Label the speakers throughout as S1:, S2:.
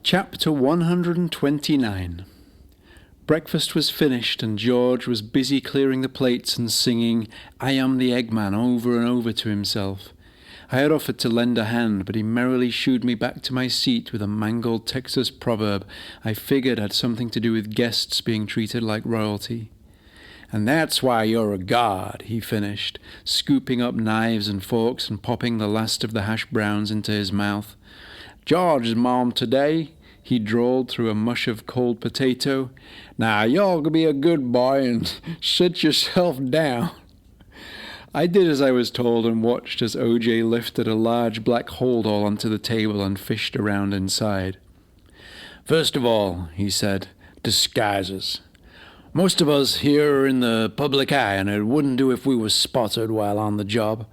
S1: Chapter 129. Breakfast was finished and George was busy clearing the plates and singing "I Am the Eggman" over and over to himself. I had offered to lend a hand, but he merrily shooed me back to my seat with a mangled Texas proverb I figured had something to do with guests being treated like royalty. "And that's why you're a god," he finished, scooping up knives and forks and popping the last of the hash browns into his mouth. "George's mom today," he drawled through a mush of cold potato. "Now y'all be a good boy and sit yourself down." I did as I was told and watched as OJ lifted a large black holdall onto the table and fished around inside. "First of all," he said, "disguises. Most of us here are in the public eye, and it wouldn't do if we were spotted while on the job.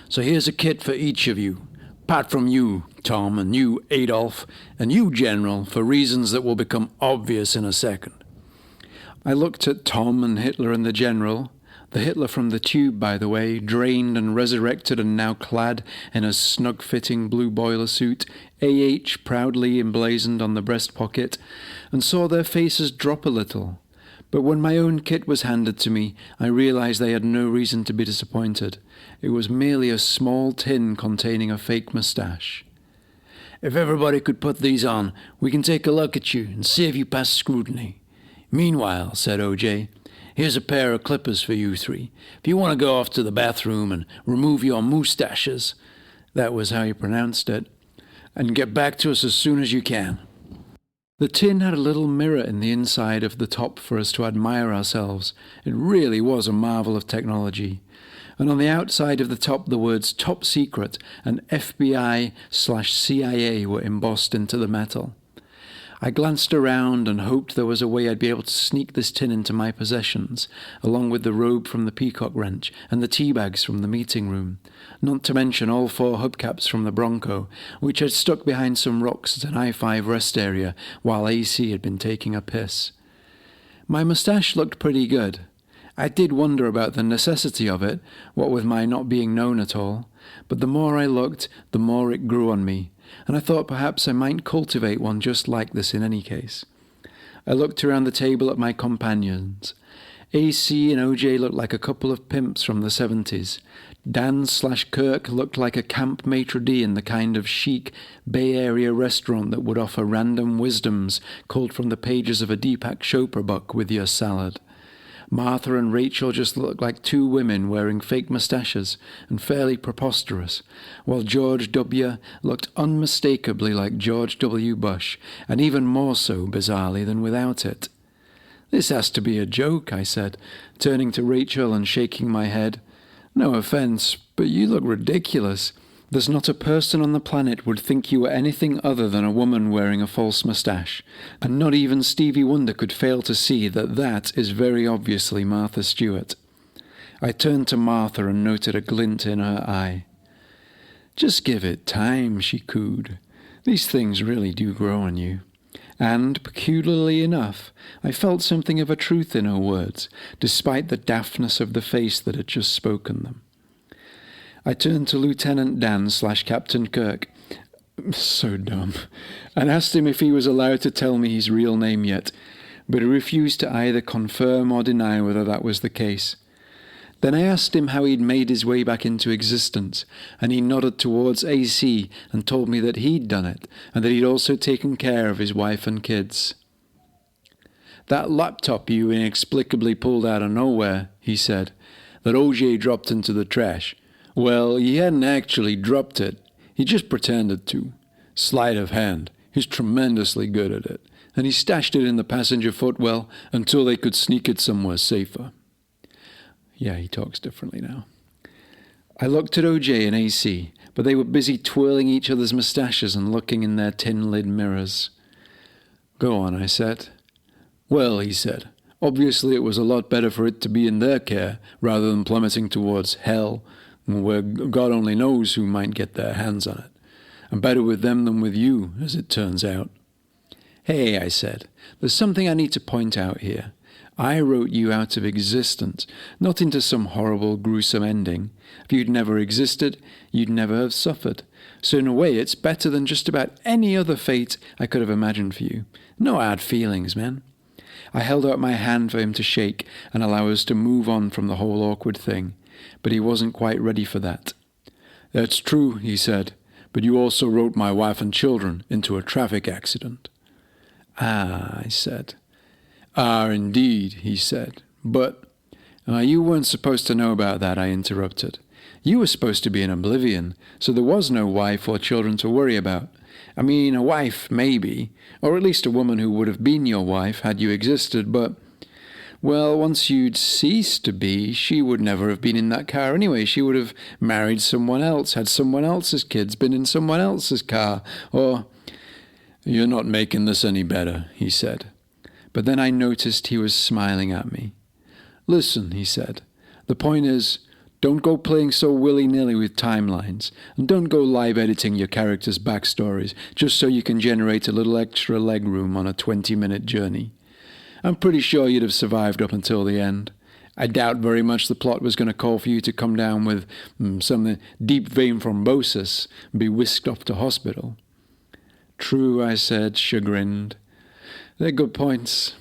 S1: So here's a kit for each of you. Apart from you, Tom, and you, Adolf, and you, General, for reasons that will become obvious in a second." I looked at Tom and Hitler and the General, the Hitler from the tube, by the way, drained and resurrected and now clad in a snug-fitting blue boiler suit, AH proudly emblazoned on the breast pocket, and saw their faces drop a little. But when my own kit was handed to me, I realized they had no reason to be disappointed. It was merely a small tin containing a fake mustache. "If everybody could put these on, we can take a look at you and see if you pass scrutiny. Meanwhile," said OJ, "here's a pair of clippers for you three. If you want to go off to the bathroom and remove your moustaches," that was how he pronounced it, "and get back to us as soon as you can." The tin had a little mirror in the inside of the top for us to admire ourselves. It really was a marvel of technology. And on the outside of the top the words "Top Secret" and FBI/CIA were embossed into the metal. I glanced around and hoped there was a way I'd be able to sneak this tin into my possessions, along with the robe from the Peacock Ranch and the tea bags from the meeting room, not to mention all 4 hubcaps from the Bronco, which had stuck behind some rocks at an I-5 rest area while AC had been taking a piss. My moustache looked pretty good. I did wonder about the necessity of it, what with my not being known at all, but the more I looked, the more it grew on me, and I thought perhaps I might cultivate one just like this in any case. I looked around the table at my companions. AC and OJ looked like a couple of pimps from the 70s. Dan/Kirk looked like a camp maitre d' in the kind of chic Bay Area restaurant that would offer random wisdoms culled from the pages of a Deepak Chopra book with your salad. Martha and Rachel just looked like 2 women wearing fake mustaches and fairly preposterous, while George W. looked unmistakably like George W. Bush, and even more so, bizarrely, than without it. "This has to be a joke," I said, turning to Rachel and shaking my head. "No offense, but you look ridiculous. There's not a person on the planet would think you were anything other than a woman wearing a false mustache, and not even Stevie Wonder could fail to see that that is very obviously Martha Stewart." I turned to Martha and noted a glint in her eye. "Just give it time," she cooed. "These things really do grow on you." And, peculiarly enough, I felt something of a truth in her words, despite the daftness of the face that had just spoken them. I turned to Lieutenant Dan/Captain Kirk, so dumb, and asked him if he was allowed to tell me his real name yet, but he refused to either confirm or deny whether that was the case. Then I asked him how he'd made his way back into existence, and he nodded towards AC and told me that he'd done it, and that he'd also taken care of his wife and kids. "That laptop you inexplicably pulled out of nowhere," he said, "that OJ dropped into the trash. Well, he hadn't actually dropped it. He just pretended to. Sleight of hand. He's tremendously good at it. And he stashed it in the passenger footwell until they could sneak it somewhere safer." Yeah, he talks differently now. I looked at OJ and AC, but they were busy twirling each other's moustaches and looking in their tin-lid mirrors. "Go on," I said. "Well," he said, "obviously it was a lot better for it to be in their care rather than plummeting towards hell, where God only knows who might get their hands on it. And better with them than with you, as it turns out." "Hey," I said, "there's something I need to point out here. I wrote you out of existence, not into some horrible, gruesome ending. If you'd never existed, you'd never have suffered. So in a way, it's better than just about any other fate I could have imagined for you. No hard feelings, man. I held out my hand for him to shake and allow us to move on from the whole awkward thing, but he wasn't quite ready for that. "That's true," he said, "but you also wrote my wife and children into a traffic accident." "Ah," I said. "Ah, indeed," he said, "but—" "You weren't supposed to know about that," I interrupted. "You were supposed to be in oblivion, so there was no wife or children to worry about. I mean, a wife, maybe, or at least a woman who would have been your wife had you existed, but, well, once you'd ceased to be, she would never have been in that car anyway. She would have married someone else, had someone else's kids, been in someone else's car, or—" "You're not making this any better," he said. But then I noticed he was smiling at me. "Listen," he said, "the point is, don't go playing so willy-nilly with timelines, and don't go live editing your characters' backstories just so you can generate a little extra leg room on a 20-minute journey. I'm pretty sure you'd have survived up until the end. I doubt very much the plot was going to call for you to come down with some deep vein thrombosis and be whisked off to hospital." "True," I said, chagrined. "They're good points.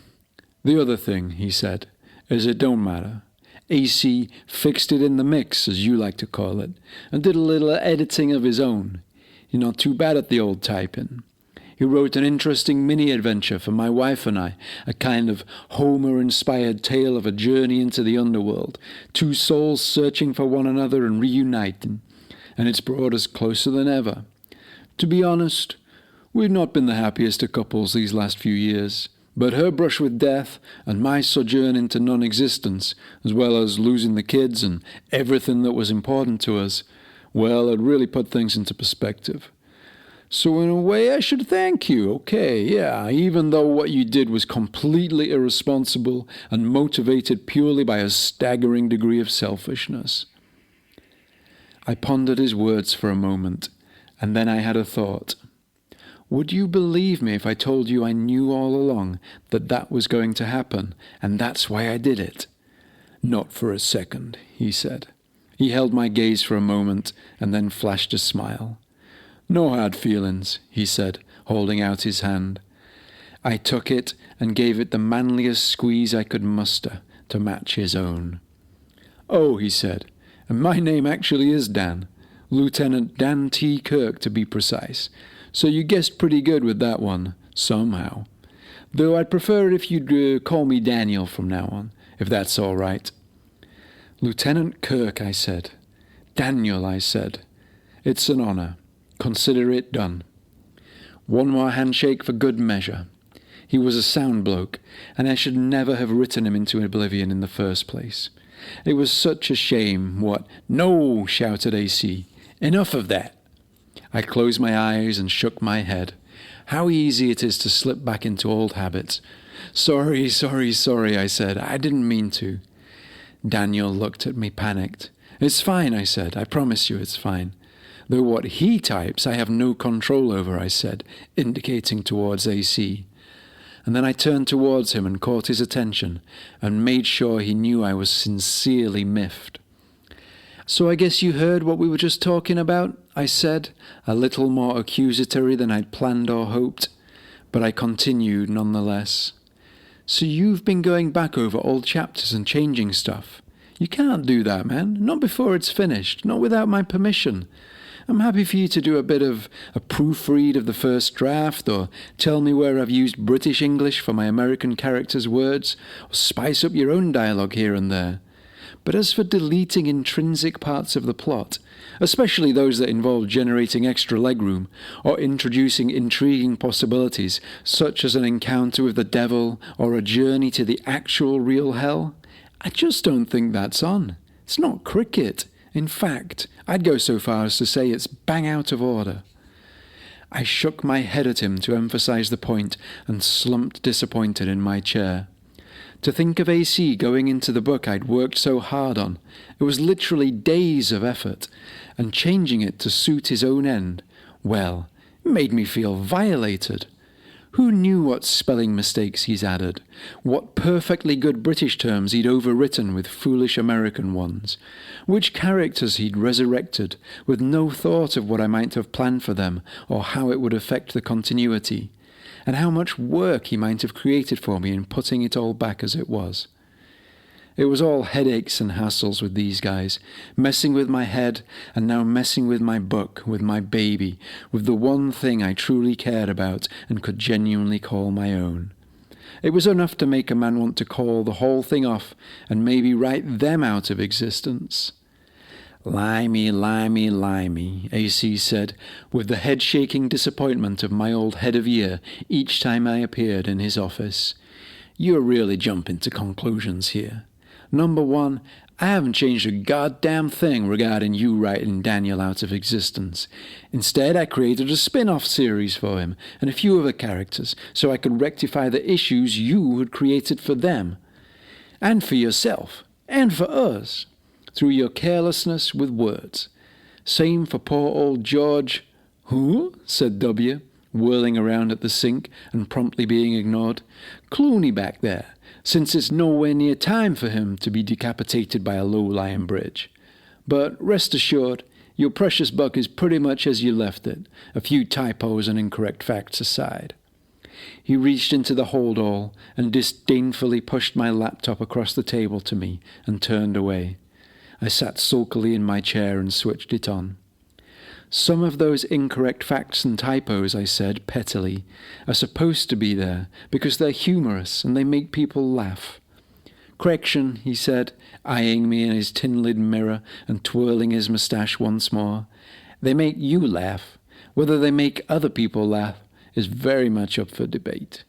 S1: The other thing," he said, "is it don't matter. AC fixed it in the mix, as you like to call it, and did a little editing of his own. You're not too bad at the old typing. He wrote an interesting mini-adventure for my wife and I, a kind of Homer-inspired tale of a journey into the underworld, two souls searching for one another and reuniting, and it's brought us closer than ever. To be honest, we've not been the happiest of couples these last few years, but her brush with death and my sojourn into non-existence, as well as losing the kids and everything that was important to us, well, it really put things into perspective. So in a way I should thank you, okay, yeah, even though what you did was completely irresponsible and motivated purely by a staggering degree of selfishness." I pondered his words for a moment, and then I had a thought. Would you believe me if I told you I knew all along that that was going to happen, and that's why I did it? "Not for a second," he said. He held my gaze for a moment, and then flashed a smile. "No hard feelings," he said, holding out his hand. I took it and gave it the manliest squeeze I could muster to match his own. "Oh," he said, "and my name actually is Dan. Lieutenant Dan T. Kirk, to be precise. So you guessed pretty good with that one, somehow. Though I'd prefer it if you'd call me Daniel from now on, if that's all right." "Lieutenant Kirk," I said. "Daniel," I said. "It's an honor. Consider it done." One more handshake for good measure. He was a sound bloke, and I should never have written him into oblivion in the first place. It was such a shame what— "No!" shouted AC. "Enough of that." I closed my eyes and shook my head. How easy it is to slip back into old habits. Sorry, I said. "I didn't mean to." Daniel looked at me panicked. "It's fine," I said. "I promise you it's fine. Though what he types I have no control over," I said, indicating towards AC. And then I turned towards him and caught his attention and made sure he knew I was sincerely miffed. "So I guess you heard what we were just talking about," I said, a little more accusatory than I'd planned or hoped, but I continued nonetheless. "So you've been going back over old chapters and changing stuff. You can't do that, man. Not before it's finished, not without my permission. I'm happy for you to do a bit of a proofread of the first draft, or tell me where I've used British English for my American characters' words, or spice up your own dialogue here and there. But as for deleting intrinsic parts of the plot, especially those that involve generating extra legroom or introducing intriguing possibilities such as an encounter with the devil or a journey to the actual real hell, I just don't think that's on. It's not cricket. In fact, I'd go so far as to say it's bang out of order." I shook my head at him to emphasize the point and slumped disappointed in my chair. To think of AC going into the book I'd worked so hard on, it was literally days of effort, and changing it to suit his own end, well, it made me feel violated. Who knew what spelling mistakes he's added? What perfectly good British terms he'd overwritten with foolish American ones? Which characters he'd resurrected with no thought of what I might have planned for them or how it would affect the continuity? And how much work he might have created for me in putting it all back as it was? It was all headaches and hassles with these guys, messing with my head and now messing with my book, with my baby, with the one thing I truly cared about and could genuinely call my own. It was enough to make a man want to call the whole thing off and maybe write them out of existence. "Limey, limey, limey," AC said, with the head-shaking disappointment of my old head of year each time I appeared in his office. "You're really jumping to conclusions here. Number one, I haven't changed a goddamn thing regarding you writing Daniel out of existence. Instead, I created a spin-off series for him and a few other characters so I could rectify the issues you had created for them. And for yourself. And for us. Through your carelessness with words. Same for poor old George." "Who?" said W, whirling around at the sink and promptly being ignored. "Clooney back there, since it's nowhere near time for him to be decapitated by a low-lying bridge. But rest assured, your precious book is pretty much as you left it, a few typos and incorrect facts aside." He reached into the hold-all and disdainfully pushed my laptop across the table to me and turned away. I sat sulkily in my chair and switched it on. "Some of those incorrect facts and typos," I said pettily, "are supposed to be there because they're humorous and they make people laugh." "Correction," he said, eyeing me in his tin-lid mirror and twirling his moustache once more. "They make you laugh. Whether they make other people laugh is very much up for debate."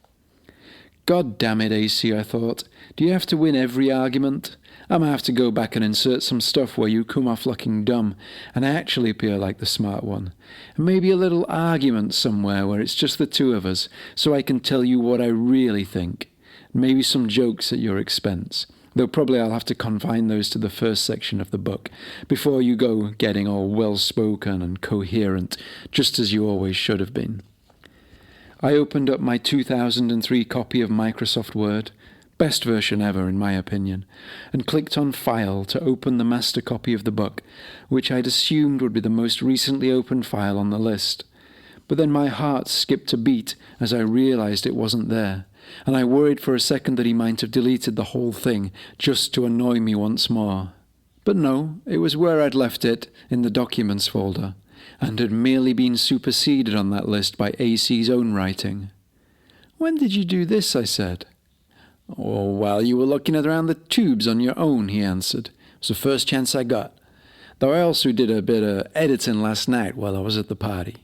S1: "God damn it, AC," I thought. "Do you have to win every argument? I'm going to have to go back and insert some stuff where you come off looking dumb and I actually appear like the smart one. And maybe a little argument somewhere where it's just the two of us so I can tell you what I really think. Maybe some jokes at your expense. Though probably I'll have to confine those to the first section of the book before you go getting all well-spoken and coherent, just as you always should have been." I opened up my 2003 copy of Microsoft Word, best version ever in my opinion, and clicked on File to open the master copy of the book, which I'd assumed would be the most recently opened file on the list. But then my heart skipped a beat as I realized it wasn't there, and I worried for a second that he might have deleted the whole thing just to annoy me once more. But no, it was where I'd left it, in the Documents folder, and had merely been superseded on that list by AC's own writing. "When did you do this?" I said. "Oh, while you were looking around the tubes on your own," he answered. "It was the first chance I got. Though I also did a bit of editing last night while I was at the party."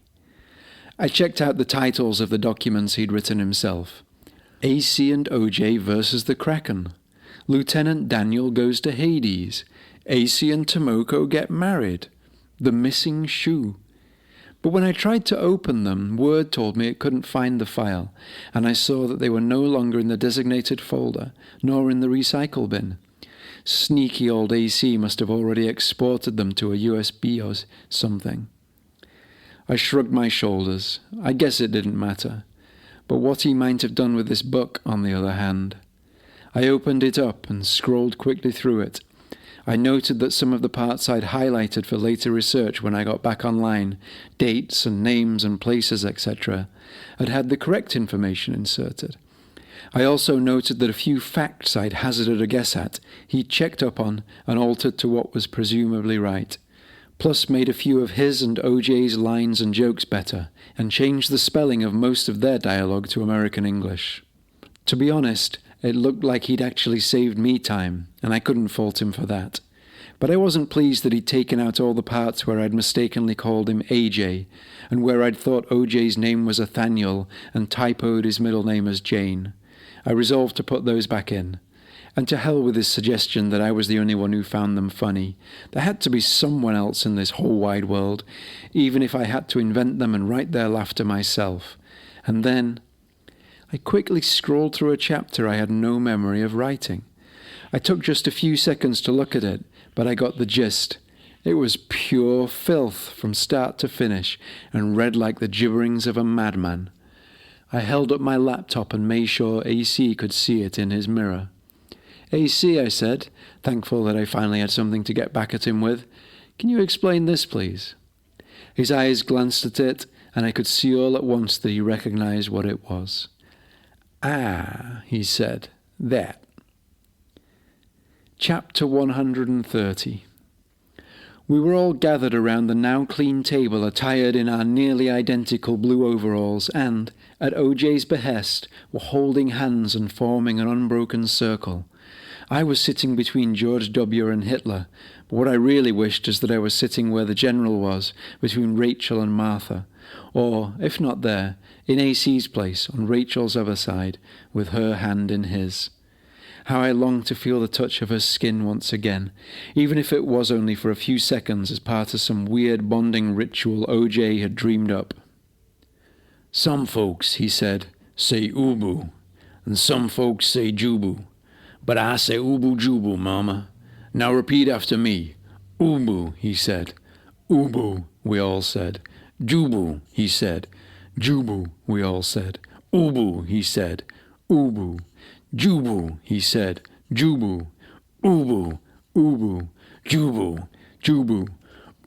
S1: I checked out the titles of the documents he'd written himself. AC and OJ versus the Kraken. Lieutenant Daniel goes to Hades. AC and Tomoko get married. The missing shoe. But when I tried to open them, Word told me it couldn't find the file, and I saw that they were no longer in the designated folder, nor in the recycle bin. Sneaky old AC must have already exported them to a USB or something. I shrugged my shoulders. I guess it didn't matter. But what he might have done with this book, on the other hand. I opened it up and scrolled quickly through it. I noted that some of the parts I'd highlighted for later research when I got back online, dates and names and places, etc., had had the correct information inserted. I also noted that a few facts I'd hazarded a guess at, he'd checked up on and altered to what was presumably right, plus made a few of his and OJ's lines and jokes better, and changed the spelling of most of their dialogue to American English. To be honest, it looked like he'd actually saved me time, and I couldn't fault him for that. But I wasn't pleased that he'd taken out all the parts where I'd mistakenly called him AJ, and where I'd thought OJ's name was Nathaniel and typoed his middle name as Jane. I resolved to put those back in. And to hell with his suggestion that I was the only one who found them funny. There had to be someone else in this whole wide world, even if I had to invent them and write their laughter myself. And then I quickly scrolled through a chapter I had no memory of writing. I took just a few seconds to look at it, but I got the gist. It was pure filth from start to finish, and read like the gibberings of a madman. I held up my laptop and made sure AC could see it in his mirror. AC, I said, thankful that I finally had something to get back at him with. Can you explain this, please? His eyes glanced at it, and I could see all at once that he recognized what it was. Ah, he said, that. Chapter 130. We were all gathered around the now clean table, attired in our nearly identical blue overalls, and, at OJ's behest, were holding hands and forming an unbroken circle. I was sitting between George W. and Hitler, but what I really wished is that I was sitting where the General was, between Rachel and Martha, or, if not there, in AC's place, on Rachel's other side, with her hand in his. How I longed to feel the touch of her skin once again, even if it was only for a few seconds as part of some weird bonding ritual OJ had dreamed up. Some folks, he said, say ubu, and some folks say jubu, but I say ubu jubu, mama. Now repeat after me. Ubu, he said. Ubu, we all said. Jubu, he said. Jubu, we all said. Ubu, he said. Ubu. Jubu, he said. Jubu. Ubu, ubu. Jubu, jubu.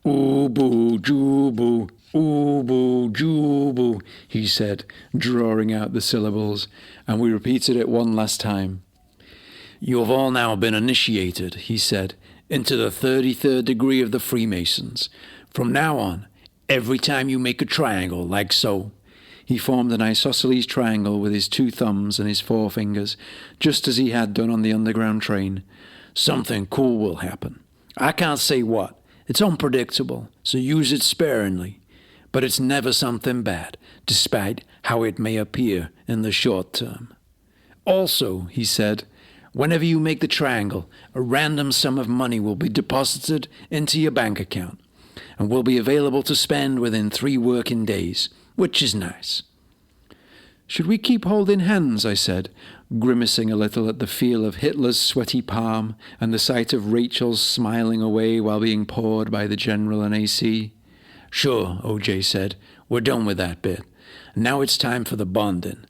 S1: Ubu, jubu. Ubu, jubu, he said, drawing out the syllables, and we repeated it one last time. You have all now been initiated, he said, into the 33rd degree of the Freemasons. From now on, every time you make a triangle, like so. He formed an isosceles triangle with his 2 thumbs and his 4 fingers, just as he had done on the underground train. Something cool will happen. I can't say what. It's unpredictable, so use it sparingly. But it's never something bad, despite how it may appear in the short term. Also, he said, whenever you make the triangle, a random sum of money will be deposited into your bank account and will be available to spend within 3 working days, which is nice. Should we keep holding hands, I said, grimacing a little at the feel of Hitler's sweaty palm and the sight of Rachel's smiling away while being pawed by the General and AC. Sure, OJ said, we're done with that bit. Now it's time for the bonding.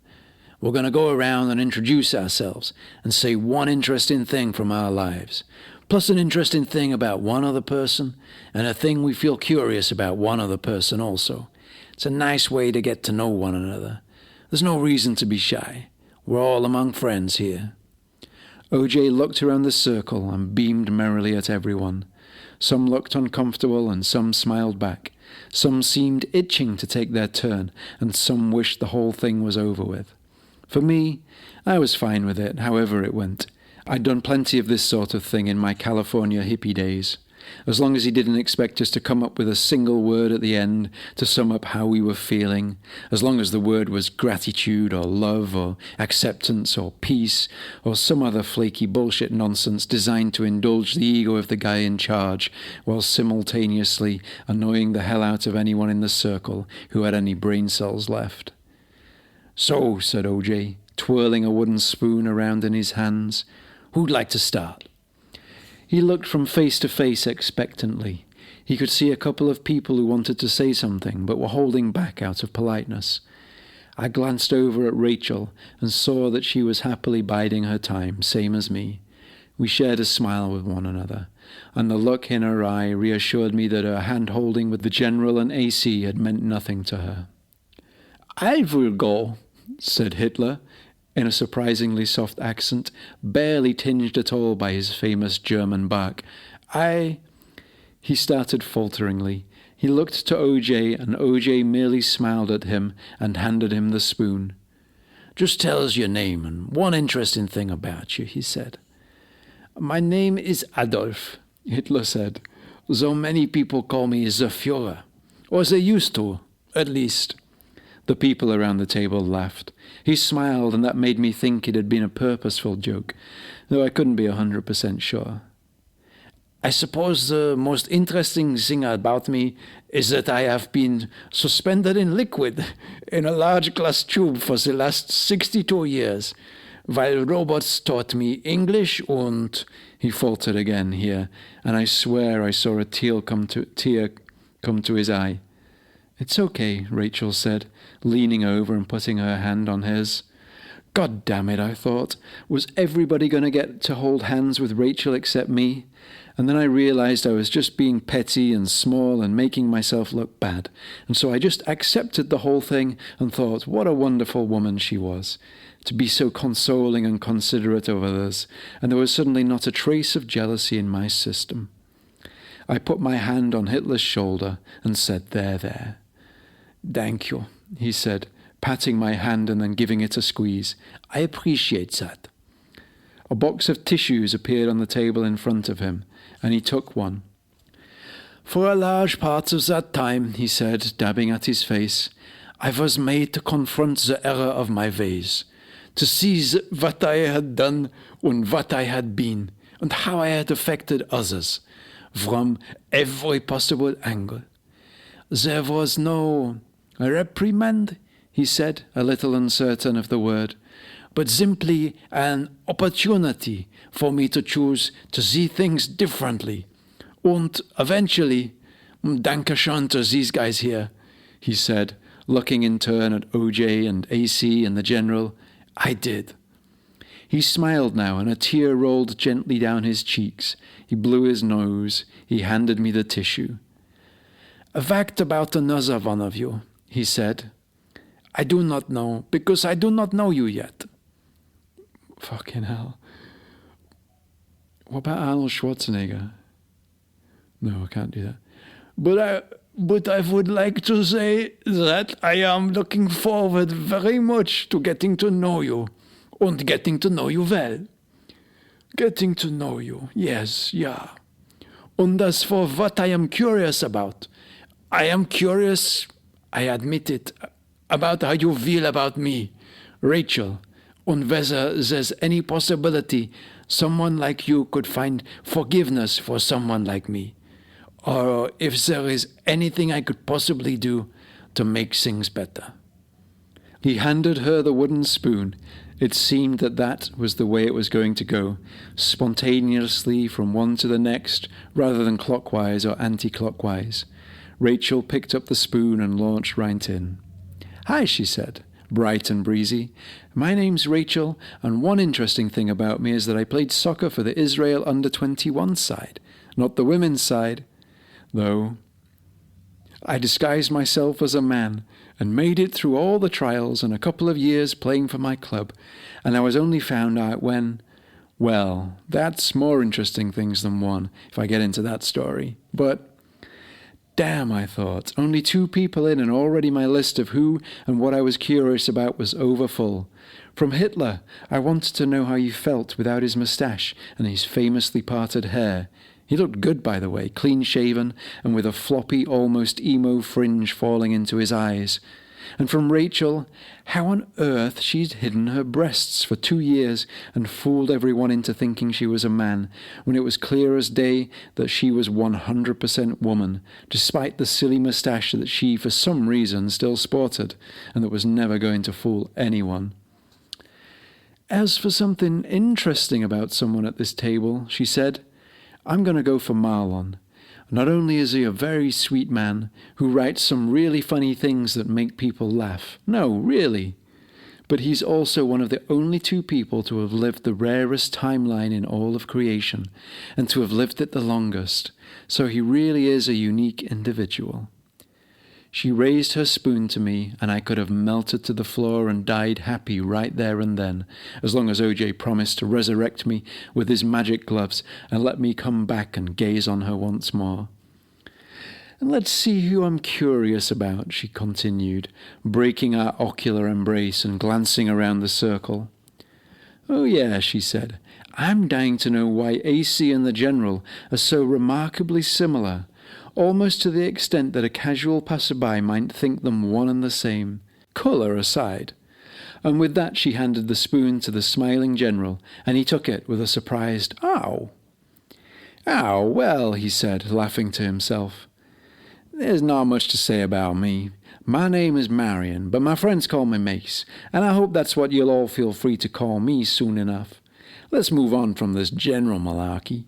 S1: We're going to go around and introduce ourselves and say one interesting thing from our lives, plus an interesting thing about one other person, and a thing we feel curious about one other person also. It's a nice way to get to know one another. There's no reason to be shy. We're all among friends here. OJ looked around the circle and beamed merrily at everyone. Some looked uncomfortable and some smiled back. Some seemed itching to take their turn, and some wished the whole thing was over with. For me, I was fine with it, however it went. I'd done plenty of this sort of thing in my California hippie days. As long as he didn't expect us to come up with a single word at the end to sum up how we were feeling, as long as the word was gratitude or love or acceptance or peace or some other flaky bullshit nonsense designed to indulge the ego of the guy in charge while simultaneously annoying the hell out of anyone in the circle who had any brain cells left. So, said OJ, twirling a wooden spoon around in his hands, who'd like to start? He looked from face to face expectantly. He could see a couple of people who wanted to say something, but were holding back out of politeness. I glanced over at Rachel and saw that she was happily biding her time, same as me. We shared a smile with one another, and the look in her eye reassured me that her hand-holding with the General and AC had meant nothing to her. I will go, said Hitler, in a surprisingly soft accent, barely tinged at all by his famous German bark. He started falteringly. He looked to OJ, and OJ merely smiled at him and handed him the spoon. Just tell us your name and one interesting thing about you, he said. My name is Adolf, Hitler said. So many people call me the Führer. Or they used to, at least. The people around the table laughed. He smiled, and that made me think it had been a purposeful joke, though I couldn't be 100% sure. I suppose the most interesting thing about me is that I have been suspended in liquid in a large glass tube for the last 62 years, while robots taught me English and... He faltered again here, and I swear I saw a tear come to his eye. "It's okay," Rachel said, leaning over and putting her hand on his. God damn it, I thought. Was everybody going to get to hold hands with Rachel except me? And then I realized I was just being petty and small and making myself look bad. And so I just accepted the whole thing and thought, what a wonderful woman she was, to be so consoling and considerate of others. And there was suddenly not a trace of jealousy in my system. I put my hand on Hitler's shoulder and said, there. "Thank you," he said, patting my hand and then giving it a squeeze. "I appreciate that." A box of tissues appeared on the table in front of him, and he took one. "For a large part of that time," he said, dabbing at his face, "I was made to confront the error of my ways, to see what I had done and what I had been, and how I had affected others, from every possible angle. There was no reprimand," he said, a little uncertain of the word, "but simply an opportunity for me to choose to see things differently. And eventually, Dankeschön to these guys here," he said, looking in turn at OJ and AC and the General. "I did." He smiled now, and a tear rolled gently down his cheeks. He blew his nose. He handed me the tissue. "A fact about another one of you," he said. "I do not know, because I do not know you yet." Fucking hell. What about Arnold Schwarzenegger? No, I can't do that. But I would like to say that I am looking forward very much to getting to know you, and getting to know you well. Getting to know you, yes, yeah. And as for what I am curious about, I am curious, I admit it, about how you feel about me, Rachel, and whether there's any possibility someone like you could find forgiveness for someone like me, or if there is anything I could possibly do to make things better. He handed her the wooden spoon. It seemed that was the way it was going to go, spontaneously from one to the next, rather than clockwise or anti-clockwise. Rachel picked up the spoon and launched right in. "Hi," she said, bright and breezy. "My name's Rachel, and one interesting thing about me is that I played soccer for the Israel under-21 side, not the women's side, though. I disguised myself as a man and made it through all the trials and a couple of years playing for my club, and I was only found out when, well, that's more interesting things than one, if I get into that story. But damn, I thought, only 2 people in, and already my list of who and what I was curious about was overfull. From Hitler, I wanted to know how he felt without his moustache and his famously parted hair. He looked good, by the way, clean-shaven and with a floppy, almost emo fringe falling into his eyes. And from Rachel, how on earth she'd hidden her breasts for 2 years and fooled everyone into thinking she was a man, when it was clear as day that she was 100% woman, despite the silly moustache that she, for some reason, still sported, and that was never going to fool anyone. "As for something interesting about someone at this table," she said, "I'm going to go for Marlon. Not only is he a very sweet man who writes some really funny things that make people laugh. No, really. But he's also one of the only 2 people to have lived the rarest timeline in all of creation, and to have lived it the longest. So he really is a unique individual." She raised her spoon to me, and I could have melted to the floor and died happy right there and then, as long as OJ promised to resurrect me with his magic gloves and let me come back and gaze on her once more. "And let's see who I'm curious about," she continued, breaking our ocular embrace and glancing around the circle. "Oh yeah," she said, "I'm dying to know why AC and the General are so remarkably similar, almost to the extent that a casual passerby might think them one and the same, colour aside." And with that she handed the spoon to the smiling General, and he took it with a surprised, "Ow." "Ow, well," he said, laughing to himself, "there's not much to say about me. My name is Marion, but my friends call me Mace, and I hope that's what you'll all feel free to call me soon enough. Let's move on from this general malarkey.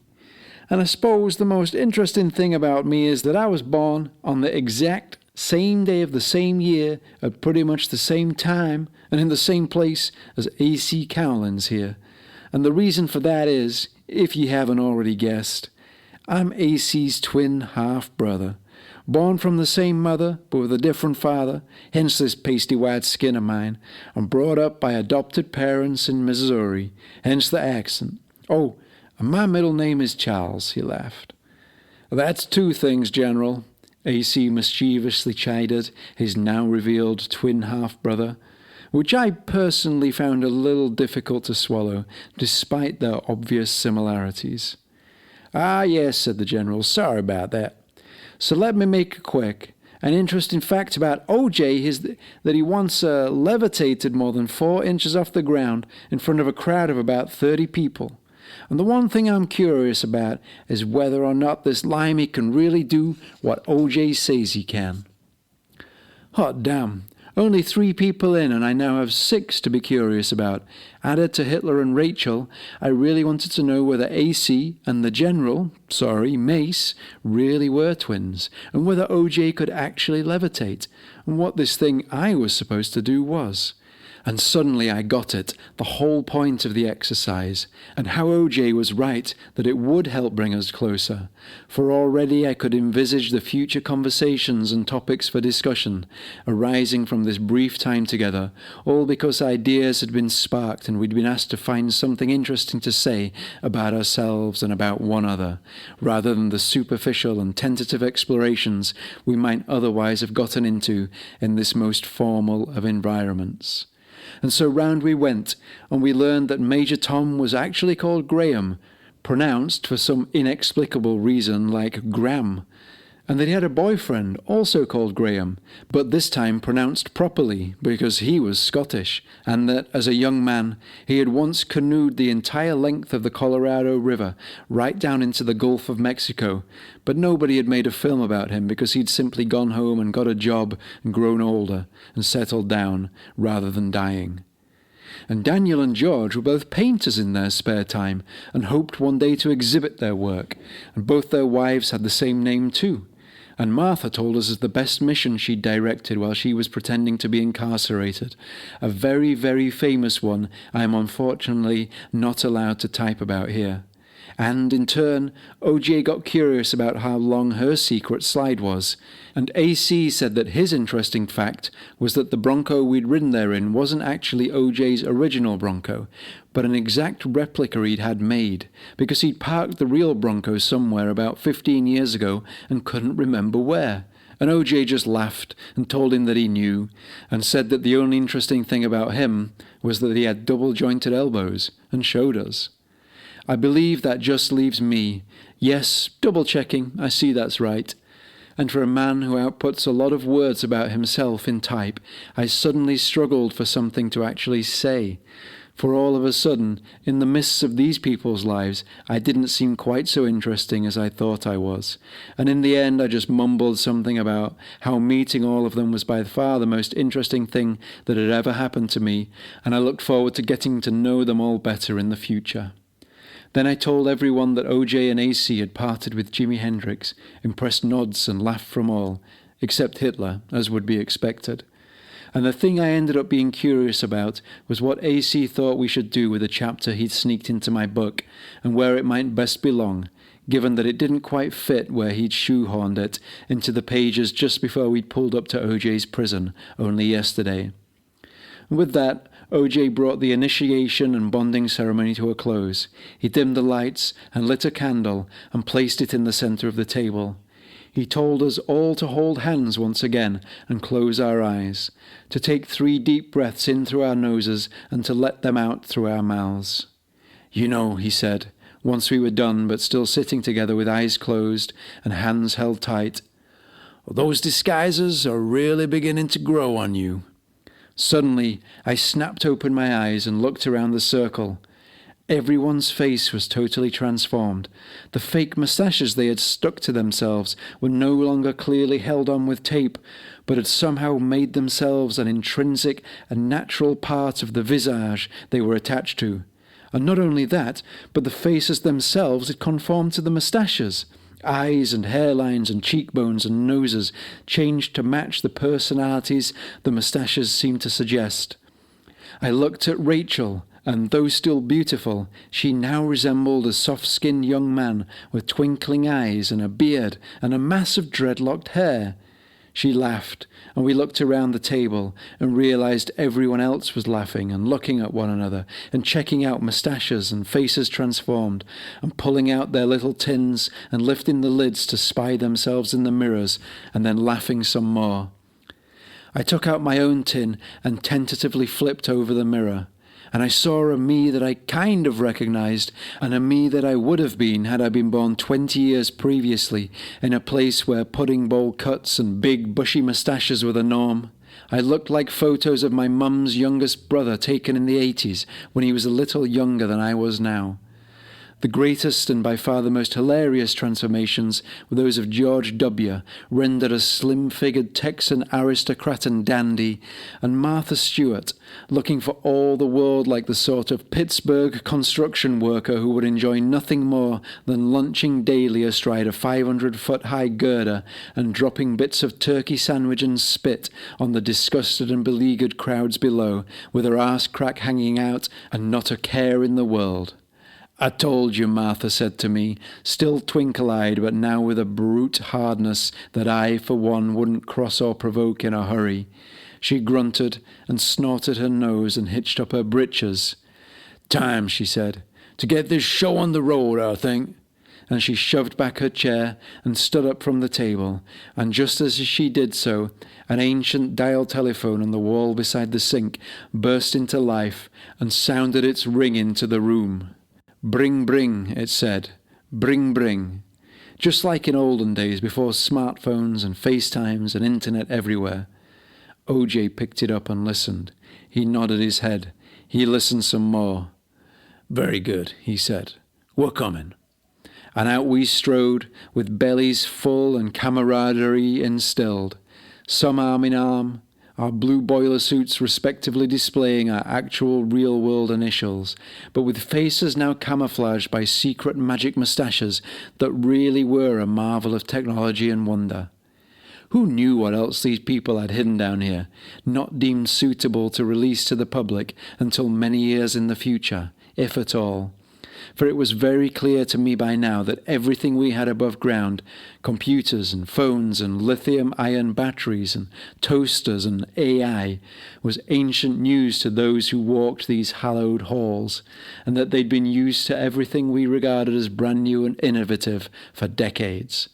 S1: And I suppose the most interesting thing about me is that I was born on the exact same day of the same year, at pretty much the same time, and in the same place as A.C. Cowlin's here. And the reason for that is, if ye haven't already guessed, I'm A.C.'s twin half-brother. Born from the same mother, but with a different father, hence this pasty white skin of mine, and brought up by adopted parents in Missouri, hence the accent. Oh, and my middle name is Charles, he laughed. That's two things, General, A.C. mischievously chided his now-revealed twin half-brother, which I personally found a little difficult to swallow, despite their obvious similarities. Ah, yes, said the General, sorry about that. So let me make it quick. An interesting fact about O.J. is that he once levitated more than 4 inches off the ground in front of a crowd of about 30 people. And the one thing I'm curious about is whether or not this limey can really do what O.J. says he can. Hot damn. Only 3 people in, and I now have 6 to be curious about. Added to Hitler and Rachel, I really wanted to know whether A.C. and the General, Mace, really were twins, and whether O.J. could actually levitate, and what this thing I was supposed to do was. And suddenly I got it, the whole point of the exercise, and how O.J. was right that it would help bring us closer, for already I could envisage the future conversations and topics for discussion arising from this brief time together, all because ideas had been sparked and we'd been asked to find something interesting to say about ourselves and about one another, rather than the superficial and tentative explorations we might otherwise have gotten into in this most formal of environments. And so round we went, and we learned that Major Tom was actually called Graham, pronounced for some inexplicable reason like Graham, and that he had a boyfriend also called Graham, but this time pronounced properly because he was Scottish, and that as a young man he had once canoed the entire length of the Colorado River right down into the Gulf of Mexico, but nobody had made a film about him because he'd simply gone home and got a job and grown older and settled down rather than dying. And Daniel and George were both painters in their spare time and hoped one day to exhibit their work, and both their wives had the same name too. And Martha told us of the best mission she'd directed while she was pretending to be incarcerated, a very, very famous one I am unfortunately not allowed to type about here. And, in turn, O.J. got curious about how long her secret slide was, and A.C. said that his interesting fact was that the Bronco we'd ridden therein wasn't actually O.J.'s original Bronco, but an exact replica he'd had made, because he'd parked the real Bronco somewhere about 15 years ago and couldn't remember where. And O.J. just laughed and told him that he knew, and said that the only interesting thing about him was that he had double-jointed elbows, and showed us. I believe that just leaves me. Yes, double-checking, I see that's right. And for a man who outputs a lot of words about himself in type, I suddenly struggled for something to actually say. For all of a sudden, in the midst of these people's lives, I didn't seem quite so interesting as I thought I was. And in the end, I just mumbled something about how meeting all of them was by far the most interesting thing that had ever happened to me, and I looked forward to getting to know them all better in the future. Then I told everyone that O.J. and A.C. had parted with Jimi Hendrix, impressed nods and laugh from all, except Hitler, as would be expected. And the thing I ended up being curious about was what A.C. thought we should do with a chapter he'd sneaked into my book, and where it might best belong, given that it didn't quite fit where he'd shoehorned it into the pages just before we'd pulled up to O.J.'s prison only yesterday. And with that, O.J. brought the initiation and bonding ceremony to a close. He dimmed the lights and lit a candle and placed it in the center of the table. He told us all to hold hands once again and close our eyes, to take 3 deep breaths in through our noses and to let them out through our mouths. You know, he said, once we were done but still sitting together with eyes closed and hands held tight, those disguises are really beginning to grow on you. Suddenly, I snapped open my eyes and looked around the circle. Everyone's face was totally transformed. The fake moustaches they had stuck to themselves were no longer clearly held on with tape, but had somehow made themselves an intrinsic and natural part of the visage they were attached to. And not only that, but the faces themselves had conformed to the moustaches. Eyes and hairlines and cheekbones and noses changed to match the personalities the moustaches seemed to suggest. I looked at Rachel, and though still beautiful, she now resembled a soft-skinned young man with twinkling eyes and a beard and a mass of dreadlocked hair. She laughed, and we looked around the table and realized everyone else was laughing and looking at one another and checking out moustaches and faces transformed and pulling out their little tins and lifting the lids to spy themselves in the mirrors and then laughing some more. I took out my own tin and tentatively flipped over the mirror, and I saw a me that I kind of recognized and a me that I would have been had I been born 20 years previously in a place where pudding bowl cuts and big bushy moustaches were the norm. I looked like photos of my mum's youngest brother taken in the 80s when he was a little younger than I was now. The greatest and by far the most hilarious transformations were those of George W., rendered a slim-figured Texan aristocrat and dandy, and Martha Stewart, looking for all the world like the sort of Pittsburgh construction worker who would enjoy nothing more than lunching daily astride a 500-foot-high girder and dropping bits of turkey sandwich and spit on the disgusted and beleaguered crowds below, with her arse crack hanging out and not a care in the world. "I told you," Martha said to me, still twinkle-eyed, but now with a brute hardness that I, for one, wouldn't cross or provoke in a hurry. She grunted and snorted her nose and hitched up her breeches. "Time," she said, "to get this show on the road, I think." And she shoved back her chair and stood up from the table, and just as she did so, an ancient dial telephone on the wall beside the sink burst into life and sounded its ring into the room. "Bring, bring," it said. "Bring, bring." Just like in olden days before smartphones and FaceTimes and internet everywhere. OJ picked it up and listened. He nodded his head. He listened some more. "Very good," he said. "We're coming." And out we strode, with bellies full and camaraderie instilled, some arm in arm, our blue boiler suits respectively displaying our actual real-world initials, but with faces now camouflaged by secret magic moustaches that really were a marvel of technology and wonder. Who knew what else these people had hidden down here, not deemed suitable to release to the public until many years in the future, if at all? For it was very clear to me by now that everything we had above ground, computers and phones and lithium-ion batteries and toasters and AI, was ancient news to those who walked these hallowed halls, and that they'd been used to everything we regarded as brand new and innovative for decades.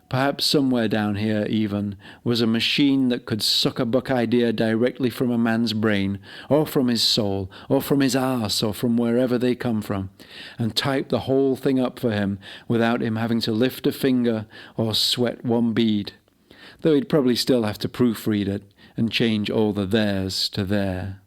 S1: Perhaps somewhere down here, even, was a machine that could suck a buck idea directly from a man's brain, or from his soul, or from his arse, or from wherever they come from, and type the whole thing up for him without him having to lift a finger or sweat one bead, though he'd probably still have to proofread it and change all the theirs to there.